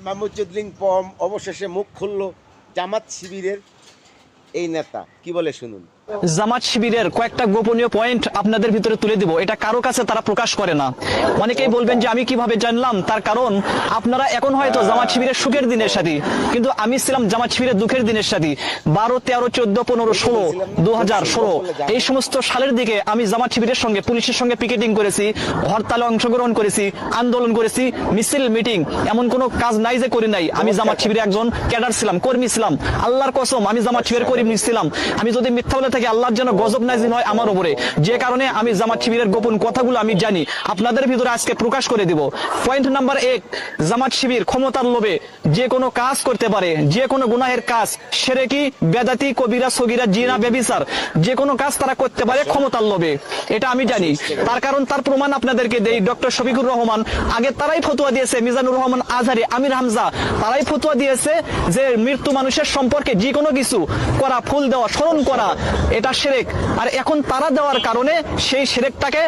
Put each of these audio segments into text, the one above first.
মাহমুদ চৌধুরী পম অবশেষে মুখ খুলল জামাত শিবিরের এই নেতা কি বলে শুনুন। জামাত শিবিরের কয়েকটা গোপনীয় পয়েন্ট আপনাদের ভিতরে তুলে দিব, এটা কারো কাছে তারা প্রকাশ করে না। অনেকেই বলবেন যে আমি কিভাবে জানলাম, তার কারণ আপনারা এখন হয়তো জামাত শিবিরের সুখের দিনের সাথী, কিন্তু আমি ছিলাম জামাত শিবিরের দুঃখের দিনের সাথী। 12, 13, 14, 15, 16, 2016 এই সমস্ত সালের দিকে আমি জামাত শিবিরের সঙ্গে পুলিশের সঙ্গে পিকেটিং করেছি, হরতালে অংশগ্রহণ করেছি, আন্দোলন করেছি, মিছিল মিটিং, এমন কোনো কাজ নাই যে করি নাই। আমি জামাত শিবিরের একজন ক্যাডার ছিলাম, কর্মী ছিলাম। আল্লাহর কসম আমি জামাত শিবিরের কর্মী ছিলাম। আমি যদি মিথ্যা বলে থাকি আল্লাহর যেন গজব নাজিল হয় আমার উপরে, যে কারণে আমি জামাত শিবিরের গোপন কথাগুলো আমি জানি, আপনাদের ভিতরে আজকে প্রকাশ করে দিব। পয়েন্ট নাম্বার 1, জামাত শিবির ক্ষমতার লোভে যে কোনো কাজ করতে পারে, যে কোনো গুনাহের কাজ, শিরকি, বেদাতি, কবিরা, সগীরা, জিনা, ব্যভিচার, যে কোনো কাজ তারা করতে পারে ক্ষমতার লোভে, এটা আমি জানি। তার কারণ তার প্রমাণ আপনাদেরকে দেই। ডক্টর শফিকুর রহমান আগে তারাই ফতোয়া দিয়েছে, মিজানুর রহমান আজহারি, আমির হামজা তারাই ফতোয়া দিয়েছে যে মৃত্যু মানুষের সম্পর্কে যে কোনো কিছু করা, ফুল দেওয়া, স্মরণ করা, এটা শিরক। আর এখন তারা দেওয়ার কারণে সেই শিরকটাকে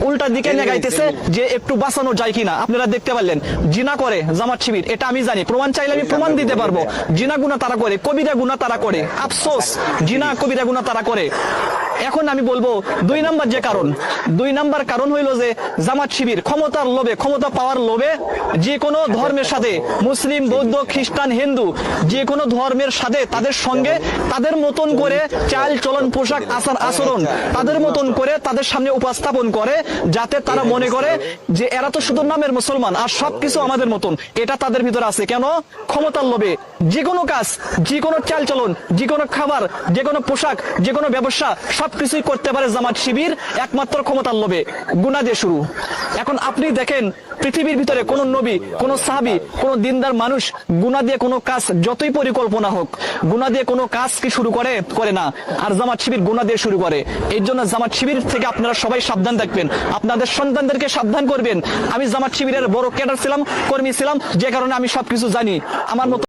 উল্টা দিকে নেগাইতেছে যে একটু বাঁচানো যায় কিনা। আপনারা দেখতে পারলেন জিনা করে জামাত শিবির, এটা আমি জানি, প্রমাণ চাইলে আমি প্রমাণ দিতে পারবো। জিনা গুনাহ তারা করে, কবিরা গুনাহ তারা করে, আফসোস জিনা কবিরা গুনাহ তারা করে। এখন আমি বলবো 2 নাম্বার যে কারণ, 2 নাম্বার কারণ হইল যে জামাত শিবির ক্ষমতার লোভে, ক্ষমতা পাওয়ার লোভে যে কোনো ধর্মের সাথে, মুসলিম, বৌদ্ধ, খ্রিস্টান, হিন্দু, যে কোনো ধর্মের সাথে তাদের সঙ্গে তাদের মতন করে চাল চলন, পোশাক, আচার আচরণ তাদের মতন করে তাদের সামনে উপস্থাপন করে, যাতে তারা মনে করে যে এরা তো শুধু নামের মুসলমান আর সবকিছু আমাদের মতন। এটা তাদের ভিতরে আছে। কেন? ক্ষমতার লোভে যে কোনো কাজ, যে কোনো চাল চলন, যে কোনো খাবার, যে কোনো পোশাক, যে কোনো ব্যবসা সবকিছুই করতে পারে জামাত শিবির একমাত্র ক্ষমতার লোভে। গুনাহ দিয়ে শুরু। এখন আপনি দেখেন পৃথিবীর ভিতরে কোন নবী, কোন সাহাবী, কোন দিনদার মানুষ গুনাহ দিয়ে কোনো কাজ যতই পরিকল্পনা হোক, গুনাহ দিয়ে কোনো কাজ কি শুরু করে? করে না। আর জামাত শিবির গুনাহ দিয়ে শুরু করে। এই জন্য জামাত শিবির থেকে আপনারা সবাই সাবধান থাকবেন, আপনাদের সন্তানদেরকে সাবধান করবেন। আমি জামাত শিবিরের বড় ক্যাডার ছিলাম, কর্মী ছিলাম, যে কারণে আমি সবকিছু জানি। আমার মতো